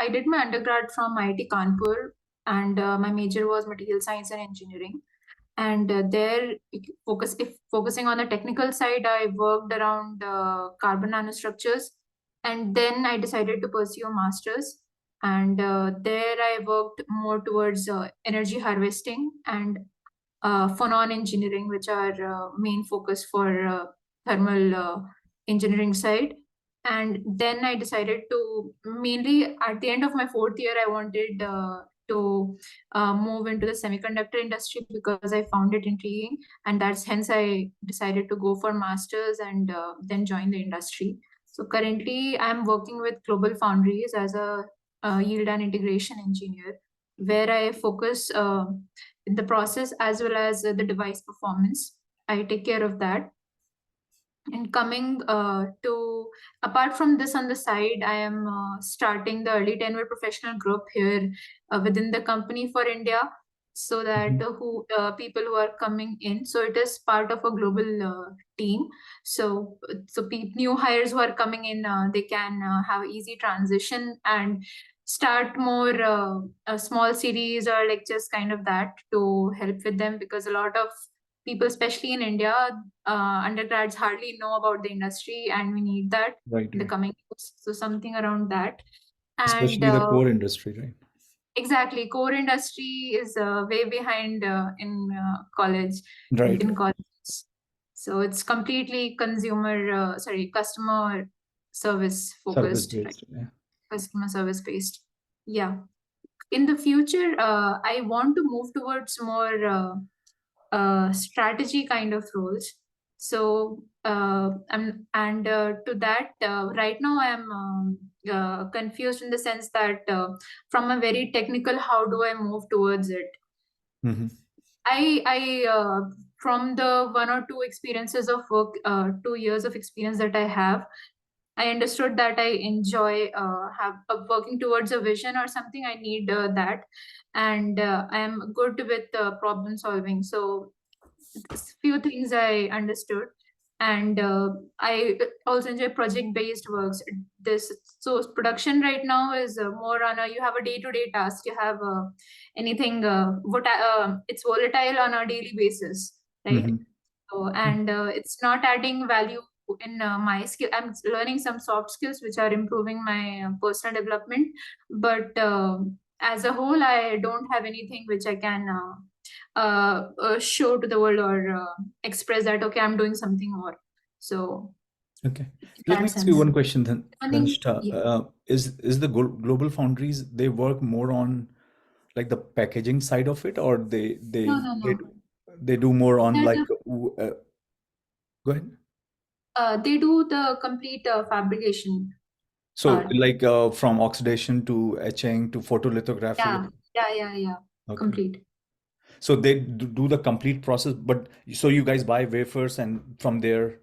I did my undergrad from IIT Kanpur, and my major was material science and engineering. And there, focusing on the technical side, I worked around carbon nanostructures, and then I decided to pursue a master's. And there, I worked more towards energy harvesting and phonon engineering, which are main focus for thermal engineering side. And then I decided to, mainly at the end of my fourth year, I wanted to move into the semiconductor industry because I found it intriguing, and that's hence I decided to go for masters and then join the industry. So currently, I'm working with Global Foundries as a yield and integration engineer, where I focus in the process as well as the device performance. I take care of that. And coming to, apart from this on the side, I am starting the early tenure professional group here within the company for India, so that people who are coming in. So it is part of a global team. So new hires who are coming in, they can have easy transition and start more a small series or like just kind of that to help with them, because a lot of people, especially in India, undergrads hardly know about the industry, and we need that Right, in the right. coming years. So something around that. And Especially the core industry, right? exactly, core industry is way behind in college, Right, in right. colleges. So it's completely customer service Service focused, right? based. Yeah. Customer service based. Yeah. In the future, I want to move towards more strategy kind of roles. So to that, right now I'm confused in the sense that from a very technical, how do I move towards it? Mm-hmm. I from the one or two experiences of work, 2 years of experience that I have, I understood that I enjoy have working towards a vision or something. I need that, and I am good with problem solving. So few things I understood, and I also enjoy project-based works. This so production right now is more on a, you have a day-to-day task. You have anything it's volatile on a daily basis, right? Mm-hmm. So and it's not adding value in my skill. I'm learning some soft skills which are improving my personal development, but as a whole, I don't have anything which I can show to the world or express that okay, I'm doing something more. So Okay. in Let me that ask you sense, one question then, I think Shta. yeah. Is the global foundries, they work more on like the packaging side of it, or No, no, they no. they do more on They're like the, go ahead. they do the complete fabrication So part. like from oxidation to etching to photolithography. Yeah, yeah, yeah, yeah. Okay. Complete. So they do the complete process, but so you guys buy wafers and from there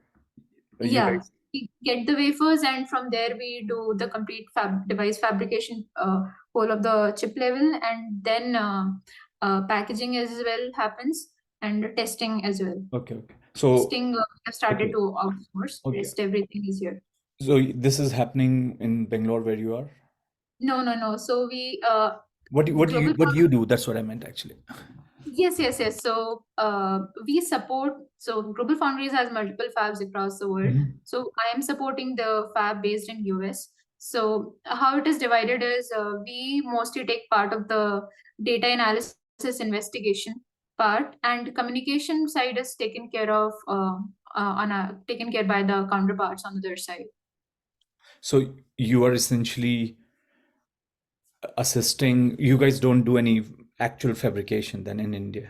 you Yeah, guys. we get the wafers, and from there we do the complete device fabrication, whole of the chip level, and then packaging as well happens, and testing as well. Okay, okay. So Testing, have started okay, to outsource. okay. Rest everything is here. So this is happening in Bangalore where you are? No, no, no. So we global. What do you do? That's what I meant actually. Yes, yes, yes. So we support, so Global Foundries has multiple fabs across the world. Mhm. So I am supporting the fab based in US. So how it is divided is we mostly take part of the data analysis investigation part, and communication side is taken care of taken care by the counterparts on the other side. So you are essentially assisting, you guys don't do any actual fabrication then in India.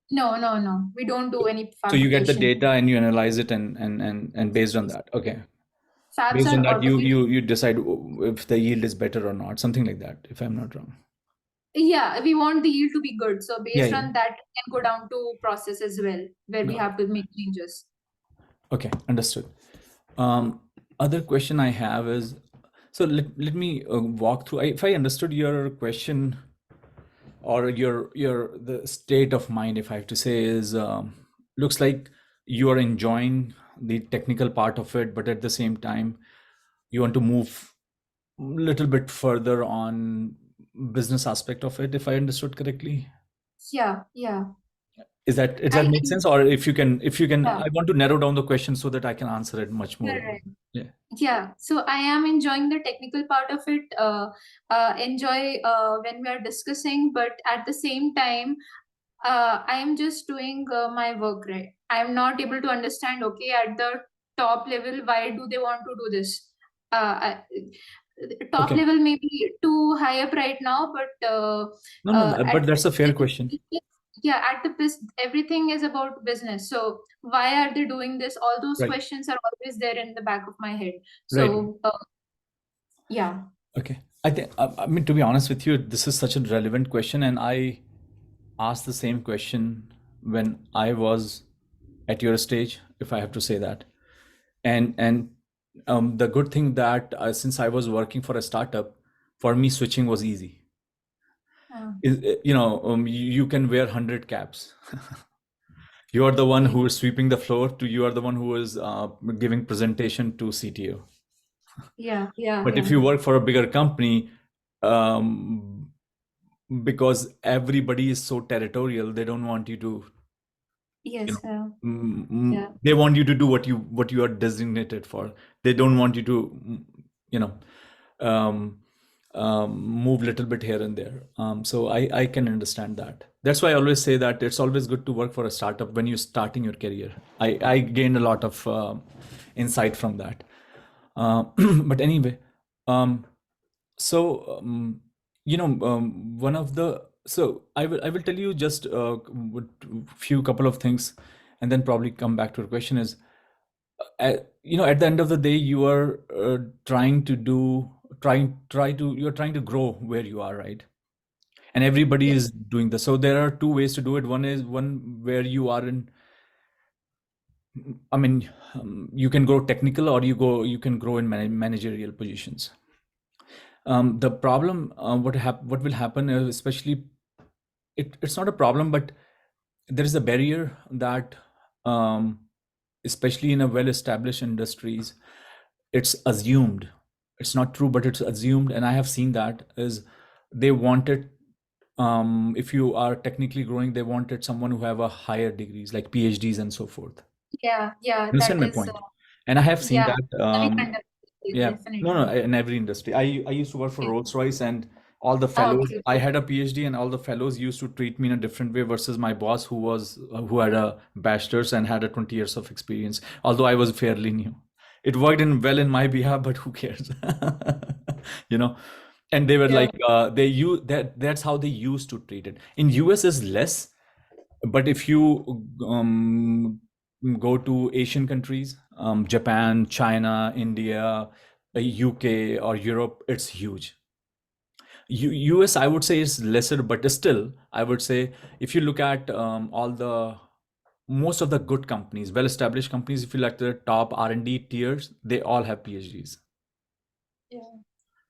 No, no, no. We don't do any So you get the fabrication. data and you analyze it and based on that. Okay. Fabs Based on are that, automated. you decide if the yield is better or not, something like that, if I'm not wrong. Yeah, we want the yield to be good. So Yeah, based yeah. on that, we can go down to process as well, where we Got have to make changes. Okay, understood. Other question I have is, so let me walk through. If I understood your question or your the state of mind, if I have to say, is looks like you are enjoying the technical part of it, but at the same time, you want to move. little bit further on business aspect of it, if I understood correctly. Yeah, yeah. Does that I make sense? Or if you can, yeah, I want to narrow down the question so that I can answer it much more. correct. Yeah. Yeah, so I am enjoying the technical part of it. Enjoy when we are discussing, but at the same time, I am just doing my work, right? I am not able to understand. Okay, at the top level, why do they want to do this? Top Okay. level may be too high up right now, but No, no, but at that's a fair question. yeah, at the everything is about business. So why are they doing this? All those Right. questions are always there in the back of my head. Right. So yeah, Okay. I mean, to be honest with you, this is such a relevant question, and I asked the same question when I was at your stage, if I have to say that. And the good thing that since I was working for a startup, for me switching was easy. uh, You can wear 100 caps. You are the one yeah, who is sweeping the floor to you are the one who is giving presentation to CTO. yeah, yeah, But if yeah. you work for a bigger company, um, because everybody is so territorial, they don't want you to, Yes, yeah, they want you to do what you are designated for. They don't want you to, you know, um, move a little bit here and there. So I can understand that. That's why I always say that it's always good to work for a startup when you're starting your career. I gained a lot of insight from that. But anyway, um, so one of the so I will tell you just few couple of things, and then probably come back to your question is at the end of the day you are trying to do try to you're trying to grow where you are, right? And everybody yeah, is doing this. So there are two ways to do it. One is one where you are in, I mean, you can grow technical, or you can grow in managerial positions. The problem, what will happen is, especially, it's not a problem, but there is a barrier that, um, especially in a well-established industries, it's assumed. It's not true, but it's assumed, and I have seen that is they wanted, if you are technically growing, they wanted someone who have a higher degrees like PhDs and so forth. yeah, yeah. You understand That my is, point? And I have seen yeah, that. semiconductor, Yeah, no, no, definitely. in every industry. I used to work for Okay. Rolls-Royce, and all the Oh, fellows. okay, I okay. had a PhD, and all the fellows used to treat me in a different way versus my boss, who had a bachelor's and had a 20 years of experience. Although I was fairly new, it worked in well in my behalf, but who cares? you know. And they were Yeah, like, they use that. That's how they used to treat it. In US is less, but if you go to Asian countries, Japan, China, India, UK, or Europe, it's huge. US, I would say, is lesser, but still, I would say, if you look at all the most of the good companies, well-established companies, if you like the top R&D tiers, they all have PhDs. yeah,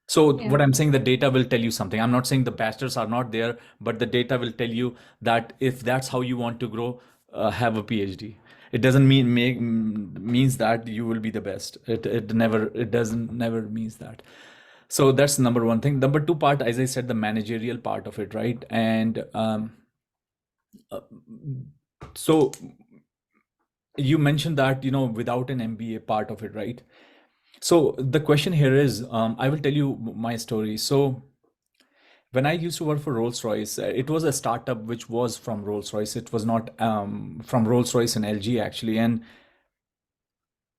So yeah. what I'm saying, the data will tell you something. I'm not saying the bastards are not there, but the data will tell you that if that's how you want to grow, have a PhD. It doesn't means that you will be the best. It doesn't never means that. So that's number one thing. Number two part, as I said, the managerial part of it, right? And so you mentioned that without an MBA part of it, right? So the question here is, I will tell you my story. So when I used to work for Rolls-Royce, it was a startup which was from Rolls-Royce. It was not from Rolls-Royce and LG actually. And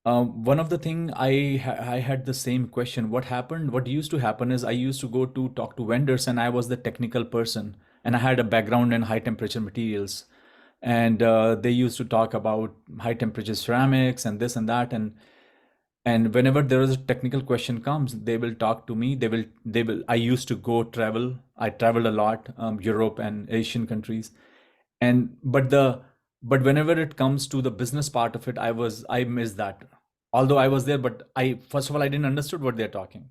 one of the thing I had the same question. What happened? What used to happen is I used to go to talk to vendors, and I was the technical person, and I had a background in high temperature materials, and they used to talk about high temperature ceramics and this and that, and whenever there is a technical question comes, they will talk to me. They will I used to go travel. I traveled a lot, Europe and Asian countries. And but whenever it comes to the business part of it, I missed that. Although I was there, but I first of all, I didn't understood what they're talking,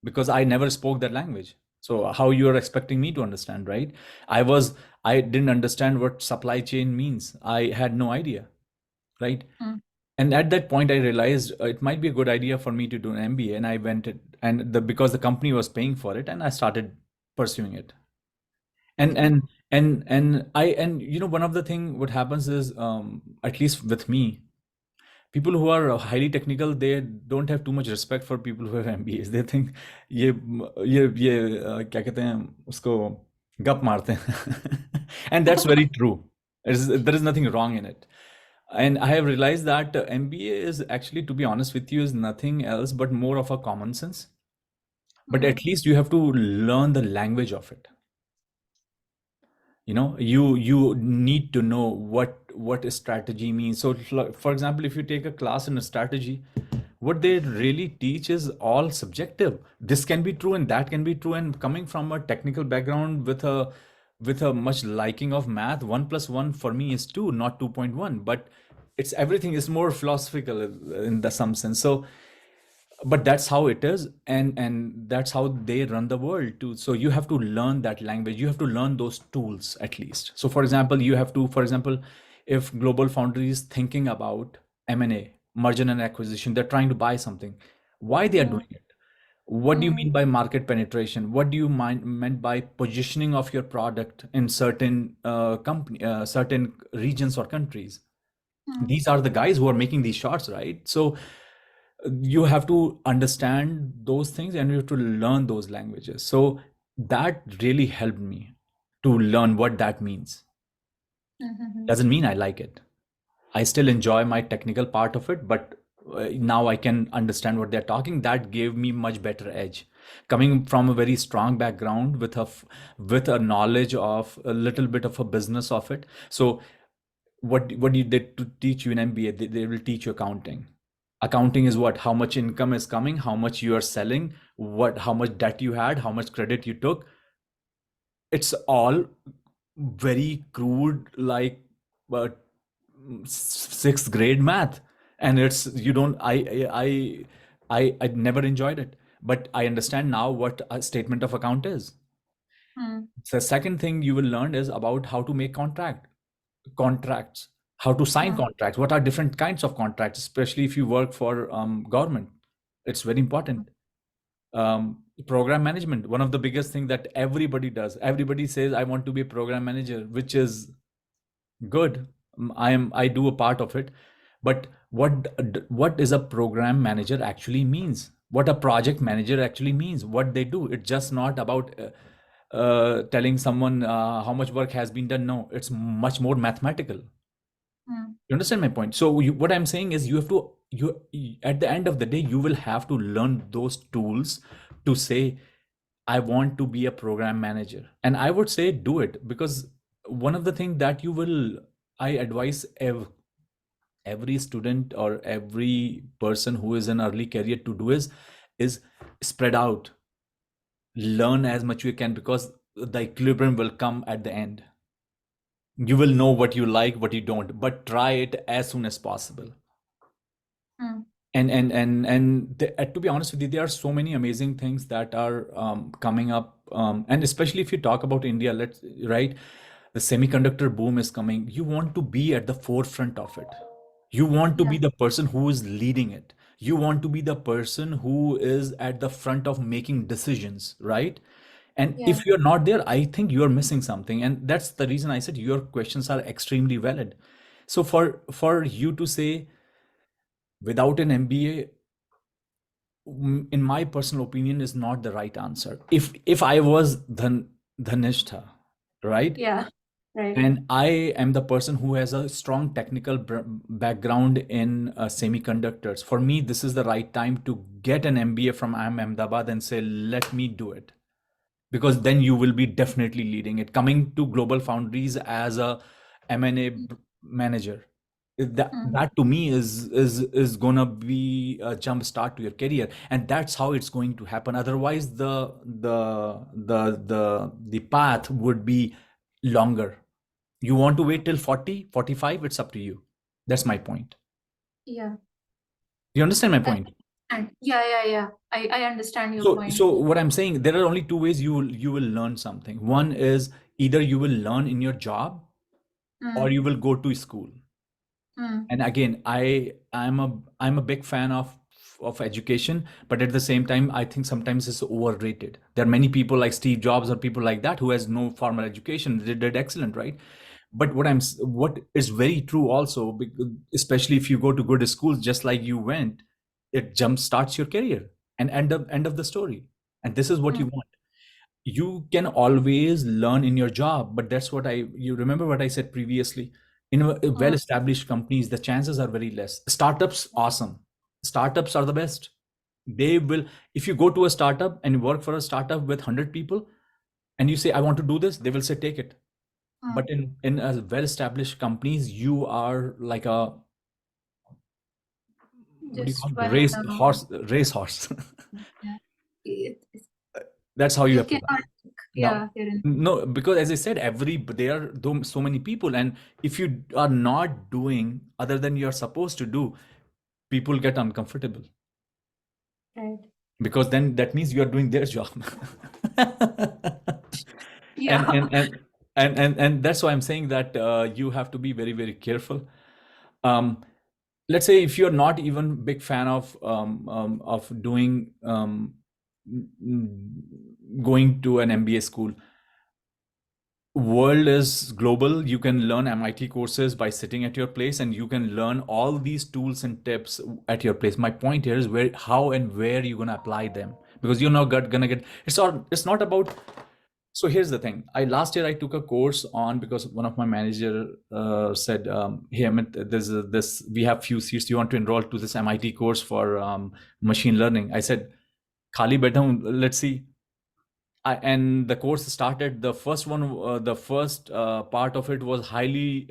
because I never spoke that language. So how you are expecting me to understand, right? I didn't understand what supply chain means. I had no idea, right? Mm. And at that point, I realized it might be a good idea for me to do an MBA, and I went it, and because the company was paying for it, and I started pursuing it. And Okay. one of the thing what happens is, at least with me, people who are highly technical, they don't have too much respect for people who have MBAs. They think ये क्या कहते हैं उसको, गप मारते हैं. And that's very true. There is nothing wrong in it. And I have realized that MBA is actually, to be honest with you, is nothing else but more of a common sense. But Mm-hmm. at least you have to learn the language of it. You need to know what a strategy means. So for example, if you take a class in a strategy, what they really teach is all subjective. This can be true and that can be true, and coming from a technical background with a much liking of math, 1 plus 1 for me is 2, not 2.1. But it's everything is more philosophical in the some sense. So but that's how it is, and that's how they run the world too. So you have to learn that language, you have to learn those tools at least. So for example, you have to, for example, if global foundry is thinking about M&A, merger and acquisition, they're trying to buy something, why they are Mm-hmm. doing it, what do you Mm-hmm. mean by market penetration, what do you meant by positioning of your product in certain company certain regions or countries. Mm-hmm. These are the guys who are making these shots, right? So you have to understand those things and you have to learn those languages. So that really helped me to learn what that means. Mm-hmm. Doesn't mean I like it. I still enjoy my technical part of it, but now I can understand what they're talking. That gave me much better edge. Coming from a very strong background with with a knowledge of a little bit of a business of it. So what you did to teach you in MBA, they will teach you accounting. Accounting is what, how much income is coming, how much you are selling, how much debt you had, how much credit you took. It's all very crude, like uh, sixth grade math. And it's you don't I never enjoyed it, but I understand now what a statement of account is. Mm-hmm. The second thing you will learn is about how to make contracts, how to sign contracts, what are different kinds of contracts, especially if you work for government. It's very important. Program management, one of the biggest thing that everybody does. Everybody says, I want to be a program manager, which is good. I do a part of it. But what is a program manager actually means, what a project manager actually means, what they do. It's just not about telling someone how much work has been done. No, it's much more mathematical. Mm-hmm. You understand my point? So what I'm saying is, you have to at the end of the day, you will have to learn those tools to say, I want to be a program manager. And I would say do it, because one of the things that I advise every student or every person who is in early career to do is spread out, learn as much you can, because the equilibrium will come at the end. You will know what you like, what you don't, but try it as soon as possible. Mm-hmm. To be honest with you, there are so many amazing things that are coming up, and especially if you talk about India, right, the semiconductor boom is coming. You want to be at the forefront of it. You want to Yeah. be the person who is leading it. You want to be the person who is at the front of making decisions, right? And Yeah. if you're not there, I think you're missing something. And that's the reason I said your questions are extremely valid. So for you to say without an MBA, in my personal opinion, is not the right answer. If I was Dhanishta, right, Yeah. Right. and I am the person who has a strong technical background in semiconductors, for me this is the right time to get an MBA from IIM Ahmedabad and say, let me do it, because then you will be definitely leading it. Coming to global foundries as a M&A manager, Mm-hmm. that to me is gonna be a jump start to your career, and that's how it's going to happen. Otherwise, the path would be longer. You want to wait till 40, 45? It's up to you. That's my point. Yeah. You understand my I point? understand. Yeah. Yeah. Yeah. I understand your So point. what I'm saying, there are only two ways you will learn something. One is either you will learn in your job or Mm-hmm. you will go to school. And again, I'm a big fan of education, but at the same time, I think sometimes it's overrated. There are many people like Steve Jobs or people like that who has no formal education. They did excellent, right? But what is very true also, especially if you go to good schools, just like you went, it jump starts your career and end of the story. And this is what you want. You can always learn in your job, but that's what you remember what I said previously. In well established companies, the chances are very less. Startups, awesome. Startups are the best. They will, if you go to a startup and you work for a startup with 100 people and you say I want to do this, they will say take it. But in a well established companies, you are like a, what do you call Just it, one. racehorse. Yeah. It's, That's how you you have to. cannot. Now, Yeah, Kiran. no, because as I said, there are so many people, and if you are not doing other than you're supposed to do, people get uncomfortable Right. because then that means you are doing their job. and, Yeah. and and and that's why I'm saying that you have to be very, very careful. Um, let's say if you're not even big fan of doing going to an MBA school, world is global. You can learn MIT courses by sitting at your place, and you can learn all these tools and tips at your place. My point here is where, how and where you're gonna apply them, because you're not gonna get. It's not about. So here's the thing. I last year I took a course on, because one of my manager said, "Hey, Amit, this we have few seats. Do you want to enroll to this MIT course for machine learning?" I said, "Khali baitha hu, let's see." And the course started. The first one, the first part of it was highly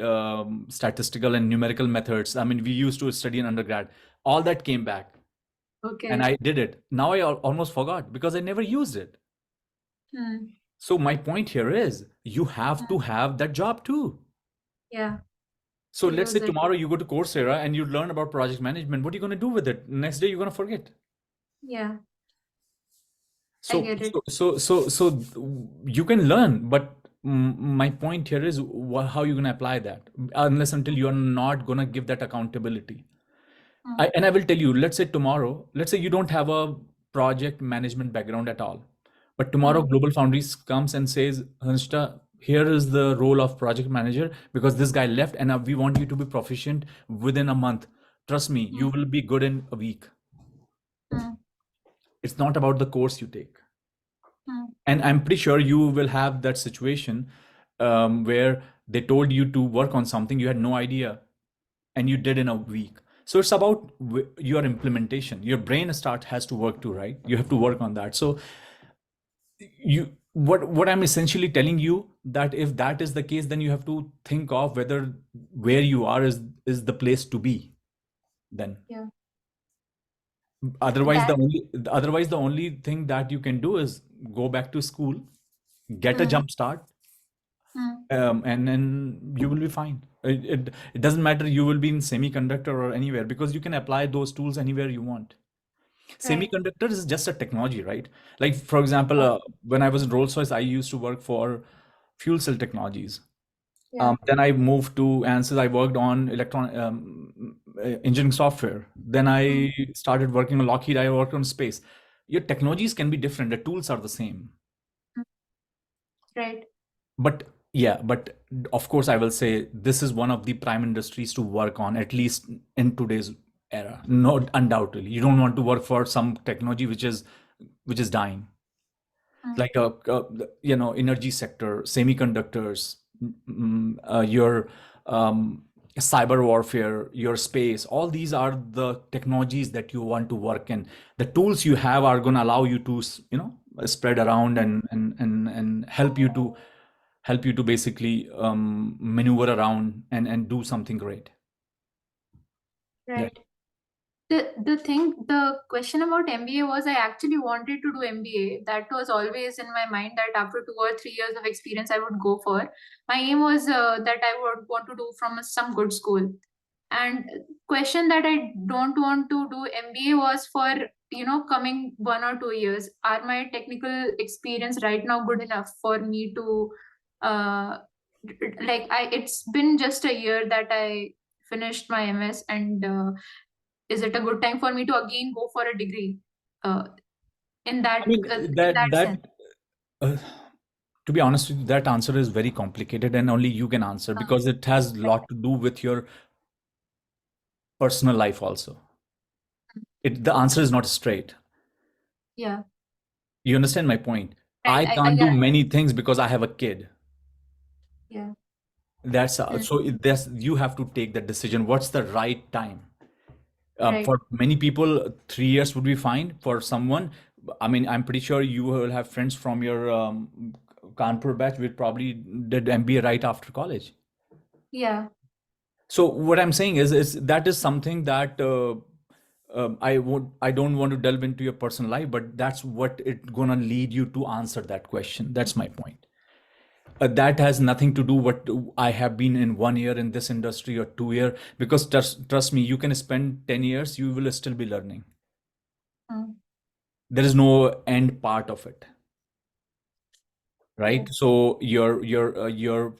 statistical and numerical methods. I mean, we used to study in undergrad. All that came back, and Okay. I did it. Now I almost forgot because I never used it. Hmm. So my point here is, you have to have that job too. Yeah. So To let's say use it. tomorrow you go to Coursera and you learn about project management. What are you going to do with it? Next day you're going to forget. Yeah. I So, get it. you can learn, but my point here is how you're going to apply that, unless until you're not going to give that accountability. Hmm. And I will tell you, let's say tomorrow, let's say you don't have a project management background at all, but tomorrow Hmm. Global Foundries comes and says, Hanshta, here is the role of project manager because this guy left, and we want you to be proficient within a month. Trust me, Hmm. you will be good in a week. Hmm. It's not about the course you take. Hmm. And I'm pretty sure you will have that situation where they told you to work on something you had no idea, and you did in a week. So it's about your implementation. Your brain start has to work too, right? You have to work on that. So you, what I'm essentially telling you, that if that is the case, then you have to think of whether where you are is the place to be then. Yeah. Otherwise That. the only thing that you can do is go back to school, get a Hmm. jump start, Hmm. and then you will be fine. It doesn't matter, you will be in semiconductor or anywhere, because you can apply those tools anywhere you want. Right. Semiconductor is just a technology, right? Like, for example, Yeah. when I was in Rolls Royce, I used to work for fuel cell technologies. Yeah. Then I moved to ANSYS. I worked on engineering software. Then Hmm. I started working on Lockheed. I worked on space. Your technologies can be different. The tools are the same. Hmm. Right. But yeah, but of course, I will say this is one of the prime industries to work on, at least in today's era. No, undoubtedly, you don't want to work for some technology which is dying, Hmm. like energy sector, semiconductors, your cyber warfare, your space. All these are the technologies that you want to work in. The tools you have are going to allow you to spread around and help you to basically maneuver around and do something great. Yeah. Right. The question about MBA was, I actually wanted to do MBA. That was always in my mind, that after 2 or 3 years of experience I would go for. My aim was that I would want to do from some good school. And question that I don't want to do MBA was for, coming 1 or 2 years. Are my technical experience right now good enough for me to, uh, like, it's been just a year that I finished my MS, and is it a good time for me to again go for a degree? Uh, I mean, in that sense. uh, to be honest with you, that answer is very complicated and only you can answer Uh, because it has a lot to do with your personal life also. The answer is not straight. yeah, You understand my point? right. I can't do Yeah, many things because I have a kid. yeah. That's Hmm. so that's you have to take that decision. What's the right time? Right. For many people, 3 years would be fine. For someone, I mean, I'm pretty sure you will have friends from your Kanpur batch which probably did MBA right after college. Yeah. So what I'm saying is that is something that I don't want to delve into your personal life, but that's what it gonna lead you to answer that question. That's my point. That has nothing to do what I have been in 1 year in this industry or 2 year, because trust me, you can spend 10 years, you will still be learning. Hmm. There is no end part of it, right? Right. So your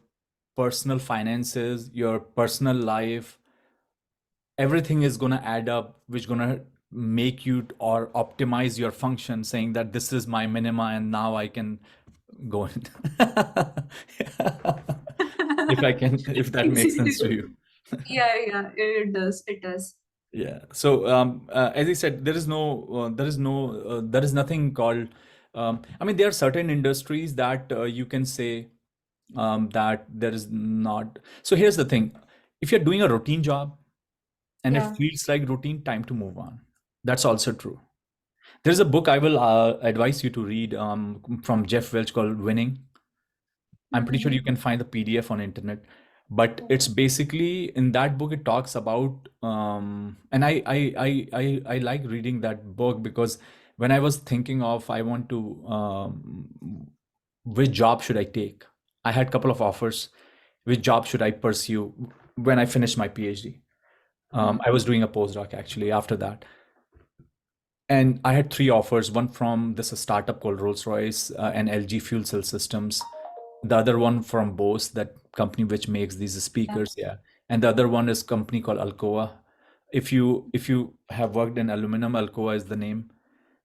personal finances, your personal life, everything is going to add up, which going to make you or optimize your function, saying that this is my minima and now I can go in. If I can, if that makes sense to you. Yeah, yeah, it does. It does. Yeah. So, as I said, there is nothing called. I mean, there are certain industries that you can say that there is not. So here's the thing: if you're doing a routine job and it Yeah. feels like routine, time to move on. That's also true. There's a book I will advise you to read from Jeff Welch called Winning. I'm pretty sure Mm-hmm. you can find the PDF on internet, but it's basically in that book it talks about and I like reading that book because when I was thinking of I want to which job should I take? I had a couple of offers. Which job should I pursue when I finished my PhD? I was doing a postdoc actually after that. And I had three offers, one from this startup called Rolls-Royce and LG Fuel Cell Systems. The other one from Bose, that company which makes these Yeah. speakers, yeah. And the other one is company called Alcoa. If you have worked in aluminum, Alcoa is the name.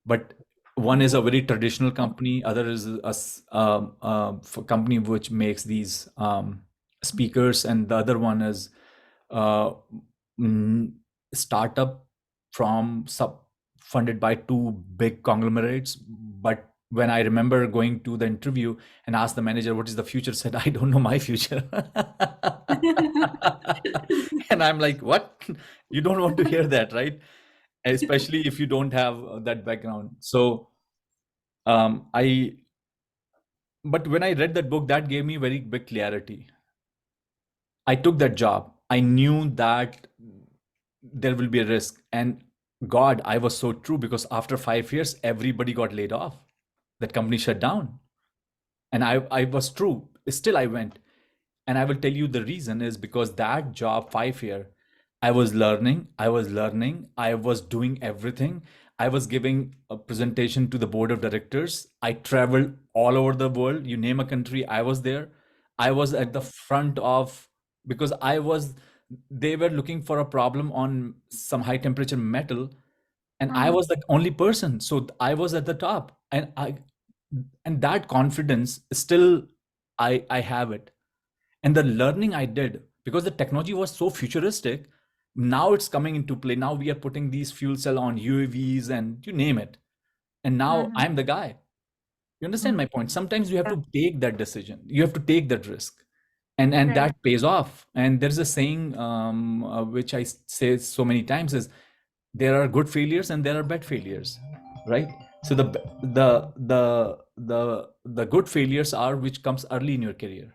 But one is a very traditional company, other is company which makes these speakers, and the other one is uh, mm, startup from sub funded by two big conglomerates. But when I remember going to the interview and asked the manager what is the future, said I don't know my future. And I'm like, what? You don't want to hear that, right? Especially if you don't have that background. So I but when I read that book, that gave me very big clarity. I took that job. I knew that there will be a risk. And God, I was so true because after 5 years, everybody got laid off. That company shut down. And I was true. Still, I went. And I will tell you the reason is because that job, 5 year, I was learning, I was doing everything. I was giving a presentation to the board of directors. I traveled all over the world. You name a country, I was there. I was at the front of because they were looking for a problem on some high temperature metal, and I Mm, was the only person. So I was at the top, and that confidence still I have it. And the learning I did, because the technology was so futuristic, now it's coming into play. Now we are putting these fuel cell on UAVs and you name it. And now mhm, I'm the guy. You understand mm. my point? Sometimes you have Yeah, to take that decision. You have to take that risk. And right. that pays off. And there's a saying which I say so many times is there are good failures and there are bad failures, right? So the good failures are which comes early in your career.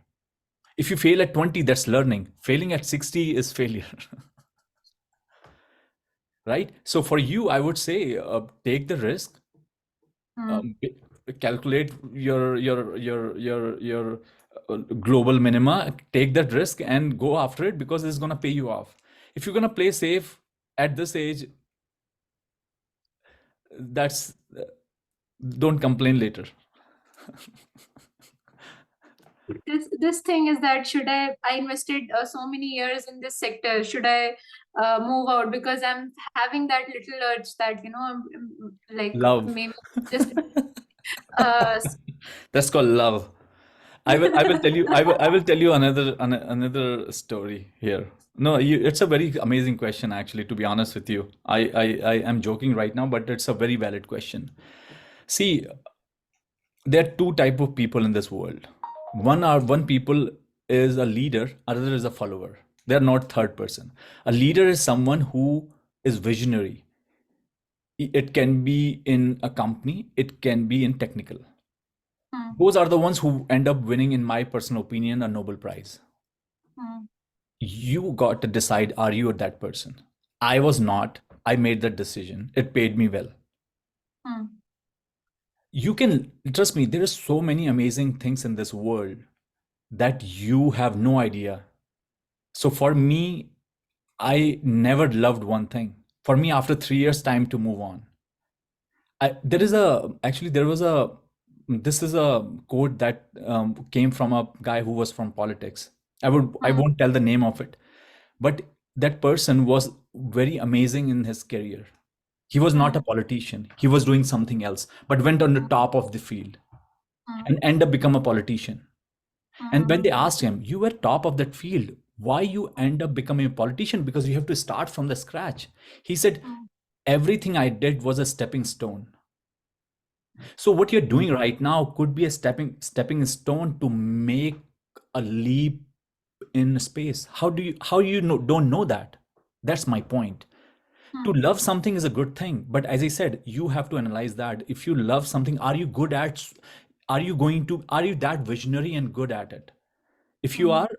If you fail at 20, that's learning. Failing at 60 is failure, right? So for you, I would say take the risk, Mm, um, calculate your global minima, take that risk and go after it because it's going to pay you off. If you're going to play safe at this age, that's don't complain later. this thing is that should I invested so many years in this sector, should I move out, because I'm having that little urge that like Love. maybe just uh That's called love. I will tell you I will tell you another story here. No, it's a very amazing question actually, to be honest with you. I am joking right now, but it's a very valid question. See, there are two type of people in this world. One people is a leader, other is a follower. They're not third person. A leader is someone who is visionary. It can be in a company, it can be in technical. mm, Those are the ones who end up winning, in my personal opinion, a Nobel Prize. mm, You got to decide, are you that person? I was not. I made that decision. It paid me well. mm, You can trust me, there are so many amazing things in this world that you have no idea. So for me, I never loved one thing. For me, after 3 years, time to move on. There is a actually there was a this is a quote that came from a guy who was from politics. I mm, won't tell the name of it, but that person was very amazing in his career. He was not a mm, politician. He was doing something else, but went on the top of the field mm, and end up become a politician. And when they mm, asked him, "You were top of that field. Why you end up becoming a politician? Because you have to start from the scratch." He said, mm, "Everything I did was a stepping stone. So what you're doing right now could be a stepping stone to make a leap in space. How you know, don't know that? That's my point. To mm, love something is a good thing, but as I said, you have to analyze that. If you love something, are you that visionary and good at it? If you mm, are,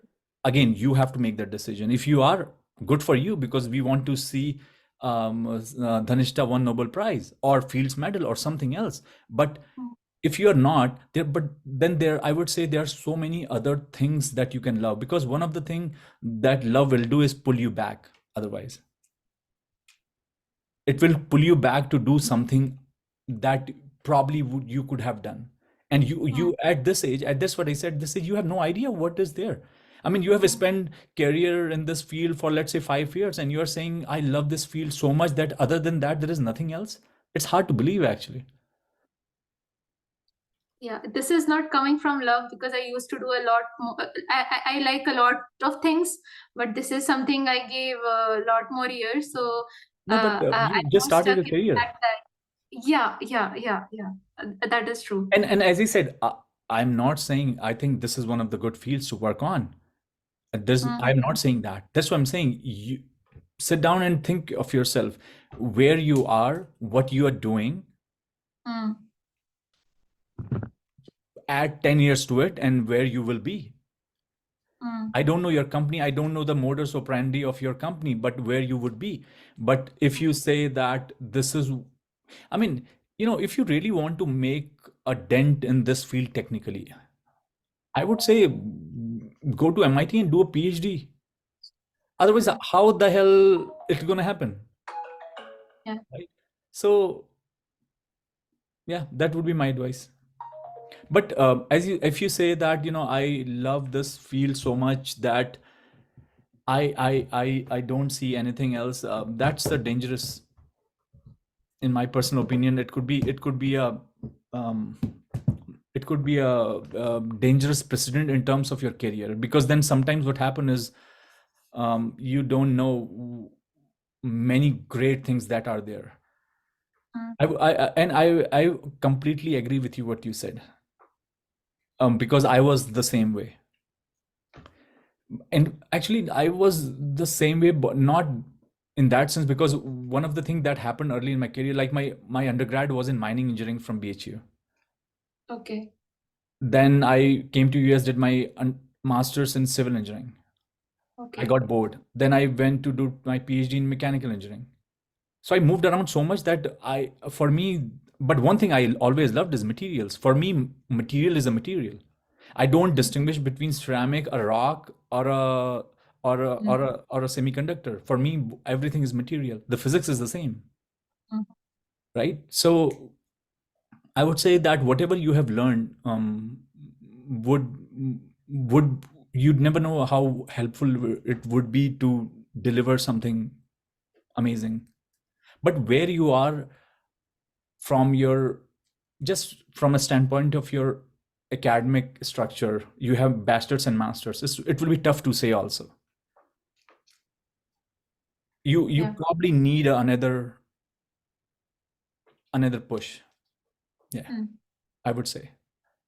again, you have to make that decision. If you are, good for you, because we want to see Dhanishta won Nobel Prize or Fields Medal or something else. But mm. if you are not there, but then there, I would say there are so many other things that you can love, because one of the thing that love will do is pull you back. Otherwise, it will pull you back to do something that probably you could have done. And you at this age, at this what I said, this age, you have no idea what is there. I mean, you have Mm. spent career in this field for, let's say, 5 years, and you are saying, I love this field so much that other than that there is nothing else. It's hard to believe, actually. Yeah, this is not coming from love, because I used to do a lot more. I like a lot of things, but this is something I gave a lot more years. So No, but I'm you just more started stuck your in the career. fact that, yeah. That is true. And as I said, I'm not saying I think this is one of the good fields to work on. Mm, I'm not saying that. That's what I'm saying. You sit down and think of yourself, where you are, what you are doing, mm, add 10 years to it, and where you will be. mm, I don't know your company. I don't know the modus operandi of your company, but where you would be. But if you say that this is, I mean, if you really want to make a dent in this field technically, I would say go to MIT and do a PhD. Otherwise, mm, how the hell it's going to happen? yeah. Right? So, yeah, that would be my advice. But if you say that, I love this field so much that I don't see anything else. That's the dangerous, in my personal opinion. Um, it could be a dangerous precedent in terms of your career, because then sometimes what happen is, you don't know many great things that are there. Mm, I completely agree with you what you said, because I was the same way. And actually, I was the same way, but not in that sense, because one of the things that happened early in my career, like my undergrad was in mining engineering from BHU. okay. Then I came to US, did my master's in civil engineering. I Okay. got bored. Then I went to do my PhD in mechanical engineering. So I moved around so much that for me, but one thing I always loved is materials. For me, material is a material. I don't Mm, distinguish between ceramic, a rock, mm, or a semiconductor. For me, everything is material. The physics is the same, mm, right? So I would say that whatever you have learned would would you'd never know how helpful it would be to deliver something amazing. But where you are from your, just from a standpoint of your academic structure, you have bachelors and masters. It will be tough to say also. You Yeah. probably need another push. Yeah, Mm. I would say.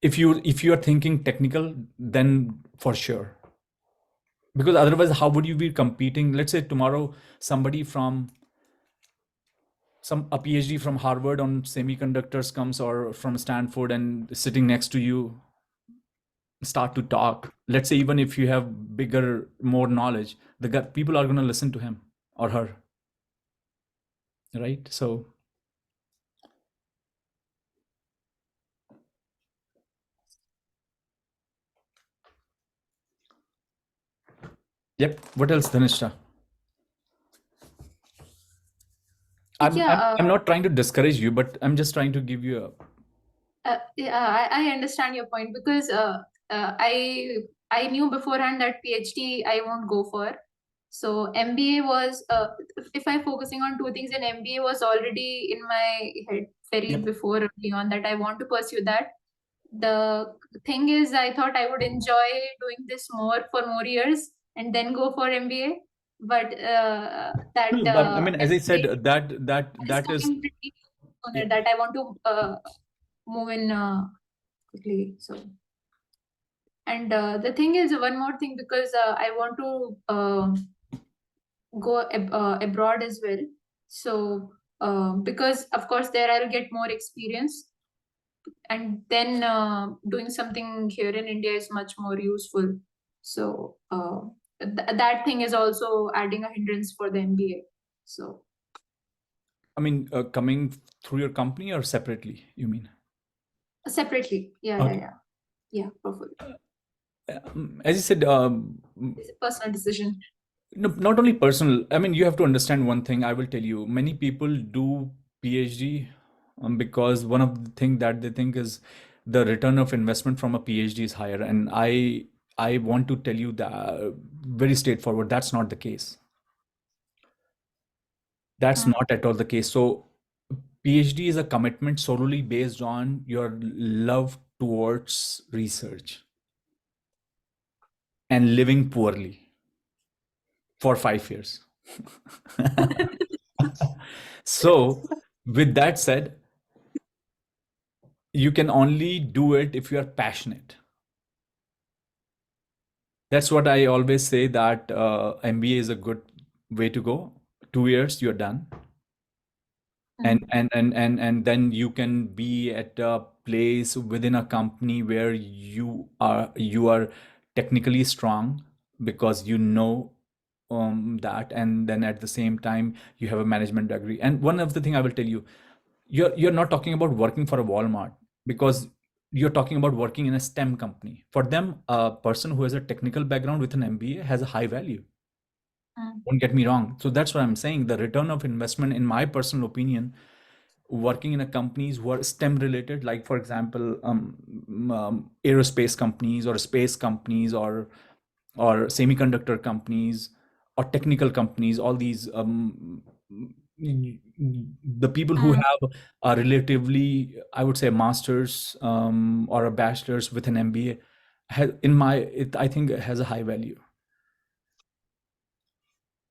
If you are thinking technical, then for sure. Because otherwise, how would you be competing? Let's say tomorrow somebody from a PhD from Harvard on semiconductors comes, or from Stanford, and sitting next to you start to talk. Let's say even if you have bigger, more knowledge, people are going to listen to him or her, right? So, yep. What else, Dhanishta? I'm, Yeah. I'm I'm not trying to discourage you, but I'm just trying to give you a. Yeah, I understand your point because I knew beforehand that PhD I won't go for. So MBA was if I'm focusing on two things, then MBA was already in my head very Yep. before early on that I want to pursue that. The thing is, I thought I would enjoy doing this more for more years and then go for MBA. But that No, but I mean, as I said, MBA is that is. coming pretty Yeah. sooner that I want to move in quickly. So, and the thing is, one more thing because I want to go abroad as well. So, because of course there I'll get more experience, and then doing something here in India is much more useful. So, that thing is also adding a hindrance for the MBA. So, I mean, coming through your company or separately, you mean? separately, Okay. yeah, perfect. As you said, It's a personal decision. no, not only personal. I mean, you have to understand one thing. I will tell you, many people do PhD because one of the thing that they think is the return of investment from a PhD is higher, and I want to tell you that very straightforward. That's not the case. That's Mm. not at all the case. So, PhD is a commitment solely based on your love towards research and living poorly for 5 years. So, with that said, you can only do it if you are passionate. That's what I always say, that MBA is a good way to go. 2 years, you're done. Mm. And then you can be at a place within a company where you are technically strong, because you know that, and then at the same time you have a management degree. And one of the thing I will tell you, you're not talking about working for a Walmart, because you're talking about working in a STEM company. For them, a person who has a technical background with an MBA has a high value. Mm. Don't get me wrong. So that's what I'm saying. The return of investment, in my personal opinion, working in a companies who are STEM related, like for example, aerospace companies or space companies, or semiconductor companies or technical companies, all these the people who Mm. have a relatively, I would say, masters or a bachelor's with an MBA, I think it has a high value.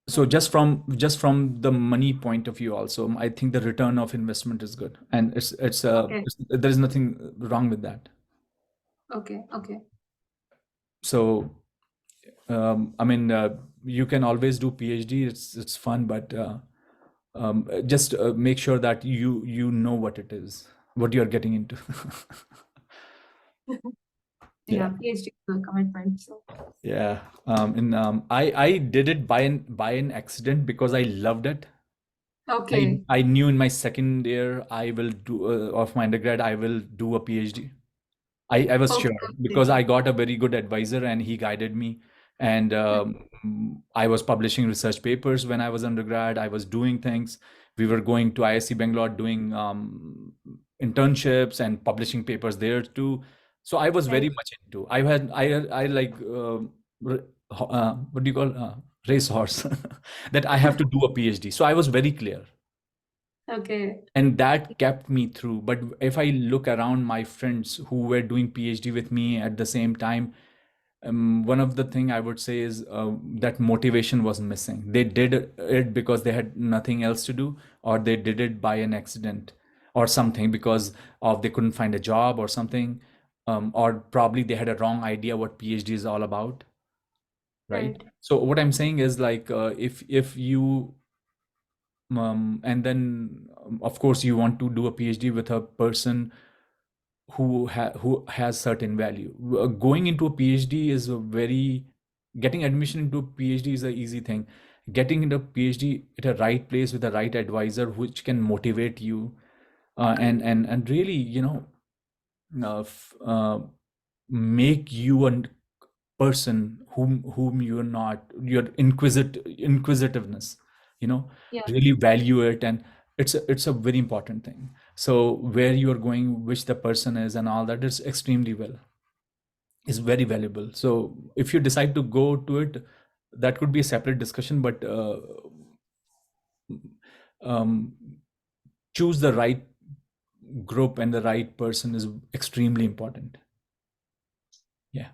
So just from the money point of view also, I think the return of investment is good, and Okay, there is nothing wrong with that. okay. So I mean, you can always do PhD. It's fun, but just make sure that you know what it is, what you're getting into. Yeah, Yeah, PhD is a commitment. So, yeah. And I did it by an accident because I loved it. okay, I knew in my second year I will do of my undergrad, I will do a PhD. I was okay, sure, okay. because I got a very good advisor and he guided me. And I was publishing research papers when I was undergrad. I was doing things. We were going to ISC Bangalore, doing internships and publishing papers there too. So I was very Right. much into. I like what do you call racehorse that I have to do a PhD. So I was very clear, Okay. and that kept me through. But if I look around my friends who were doing PhD with me at the same time, one of the thing I would say is that motivation was missing. They did it because they had nothing else to do, or they did it by an accident or something because of they couldn't find a job or something, or probably they had a wrong idea what PhD is all about, right? Right. So what I'm saying is like if you and then of course you want to do a PhD with a person who has certain value. Going into a PhD is a very getting admission into a PhD is an easy thing. Getting into a PhD at a right place with the right advisor which can motivate you and really make you a person whom you're not your inquisitiveness Yeah. really value it, and it's a very important thing. So where you are going, which the person is, and all that is extremely well is very valuable. So if you decide to go to it, that could be a separate discussion, but um, choose the right group and the right person is extremely important. Yeah.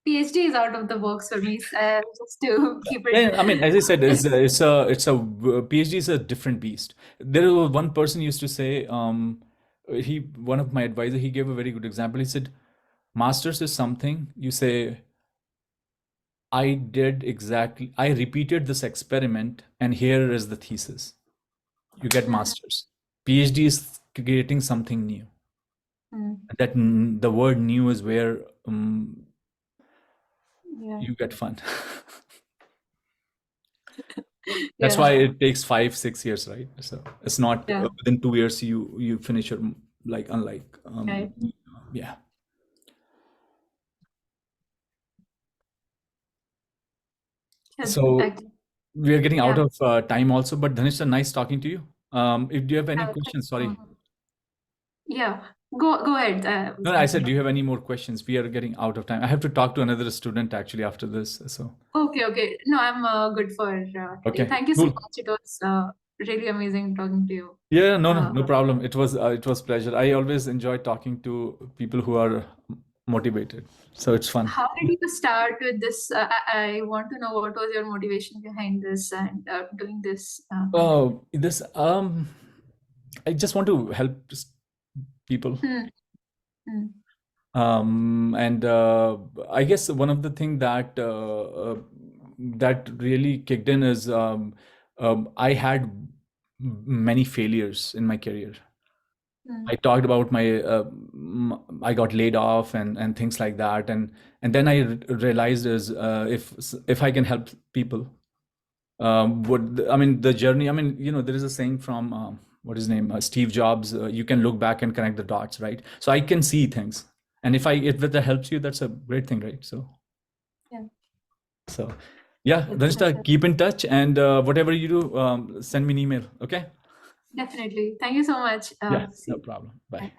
PhD is out of the box for me, just to keep it. Yeah, I mean, as I said, PhD is a different beast. There was one person used to say, one of my advisor, he gave a very good example. He said, masters is something you say, I repeated this experiment, and here is the thesis. You get Mhm. masters. PhD is creating something new. Mm. That the word new is where Yeah. you get fun. That's why Yeah. it takes 5 6 years, right? So it's not Yeah. within 2 years you finish your like unlike Right. yeah. Yeah. So Actually, we are getting out yeah. of time also, but Dhanisha, nice talking to you. If do you have any Thank questions? you so Sorry. much. Yeah. Go ahead. I was No, I going said, to. do you have any more questions? We are getting out of time. I have to talk to another student actually after this. So Okay. Okay. No, I'm good for today. okay, Thank you so cool. much. It was really amazing talking to you. Yeah, no, no, Uh, no problem. It was pleasure. I always enjoy talking to people who are motivated. So it's fun. how did you start with this? I want to know what was your motivation behind this and doing this kind of thing. Oh, this I just want to help people. Hmm. Hmm. And I guess one of the thing that really kicked in is I had many failures in my career. Hmm. I talked about my I got laid off and things like that, and then I realized is if I can help people, would I mean the journey? I mean, there is a saying from what is his name, Steve Jobs. You can look back and connect the dots, right? So I can see things, and if that helps you, that's a great thing, right? Yeah. So yeah, That's Dhanishta, it. keep in touch, and whatever you do, send me an email, okay? Definitely. Thank you so much. Yeah, See no you. problem. Bye. Bye.